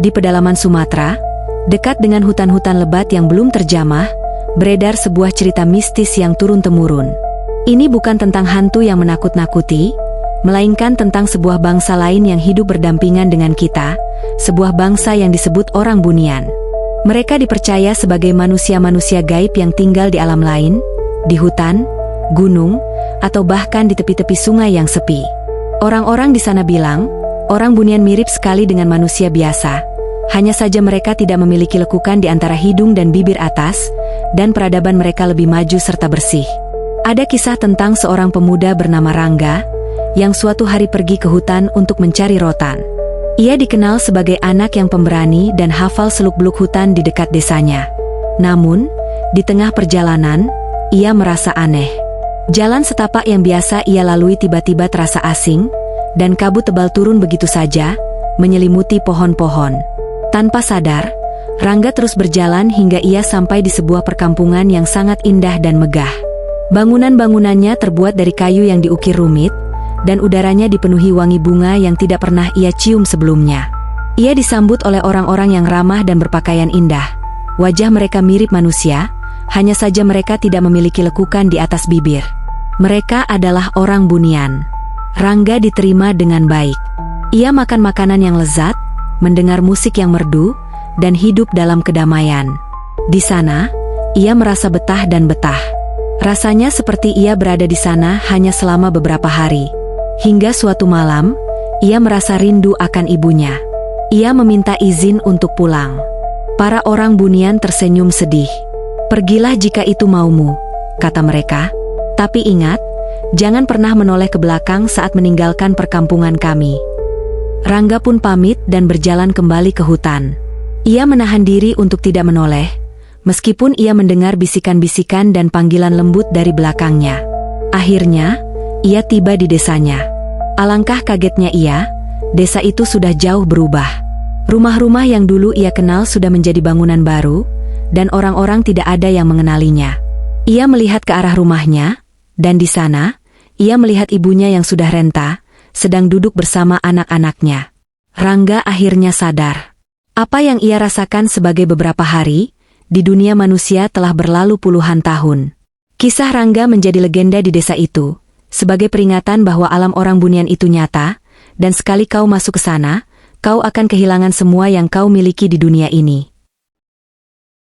Di pedalaman Sumatera, dekat dengan hutan-hutan lebat yang belum terjamah, beredar sebuah cerita mistis yang turun-temurun. Ini bukan tentang hantu yang menakut-nakuti, melainkan tentang sebuah bangsa lain yang hidup berdampingan dengan kita, sebuah bangsa yang disebut orang bunian. Mereka dipercaya sebagai manusia-manusia gaib yang tinggal di alam lain, di hutan, gunung, atau bahkan di tepi-tepi sungai yang sepi. Orang-orang di sana bilang, orang bunian mirip sekali dengan manusia biasa, hanya saja mereka tidak memiliki lekukan di antara hidung dan bibir atas, dan peradaban mereka lebih maju serta bersih. Ada kisah tentang seorang pemuda bernama Rangga, yang suatu hari pergi ke hutan untuk mencari rotan. Ia dikenal sebagai anak yang pemberani dan hafal seluk-beluk hutan di dekat desanya. Namun, di tengah perjalanan, ia merasa aneh. Jalan setapak yang biasa ia lalui tiba-tiba terasa asing, dan kabut tebal turun begitu saja, menyelimuti pohon-pohon. Tanpa sadar, Rangga terus berjalan hingga ia sampai di sebuah perkampungan yang sangat indah dan megah. Bangunan-bangunannya terbuat dari kayu yang diukir rumit, dan udaranya dipenuhi wangi bunga yang tidak pernah ia cium sebelumnya. Ia disambut oleh orang-orang yang ramah dan berpakaian indah. Wajah mereka mirip manusia, hanya saja mereka tidak memiliki lekukan di atas bibir. Mereka adalah orang bunian. Rangga diterima dengan baik. Ia makan makanan yang lezat, mendengar musik yang merdu, dan hidup dalam kedamaian. Di sana, ia merasa betah dan betah. Rasanya seperti ia berada di sana hanya selama beberapa hari. Hingga suatu malam, ia merasa rindu akan ibunya. Ia meminta izin untuk pulang. Para orang bunian tersenyum sedih. "Pergilah jika itu maumu," kata mereka. "Tapi ingat, jangan pernah menoleh ke belakang saat meninggalkan perkampungan kami." Rangga pun pamit dan berjalan kembali ke hutan. Ia menahan diri untuk tidak menoleh, meskipun ia mendengar bisikan-bisikan dan panggilan lembut dari belakangnya. Akhirnya, ia tiba di desanya. Alangkah kagetnya ia, desa itu sudah jauh berubah. Rumah-rumah yang dulu ia kenal sudah menjadi bangunan baru, dan orang-orang tidak ada yang mengenalinya. Ia melihat ke arah rumahnya, dan di sana, ia melihat ibunya yang sudah renta, sedang duduk bersama anak-anaknya. Rangga akhirnya sadar. Apa yang ia rasakan sebagai beberapa hari, di dunia manusia telah berlalu puluhan tahun. Kisah Rangga menjadi legenda di desa itu, sebagai peringatan bahwa alam orang bunian itu nyata, dan sekali kau masuk ke sana, kau akan kehilangan semua yang kau miliki di dunia ini.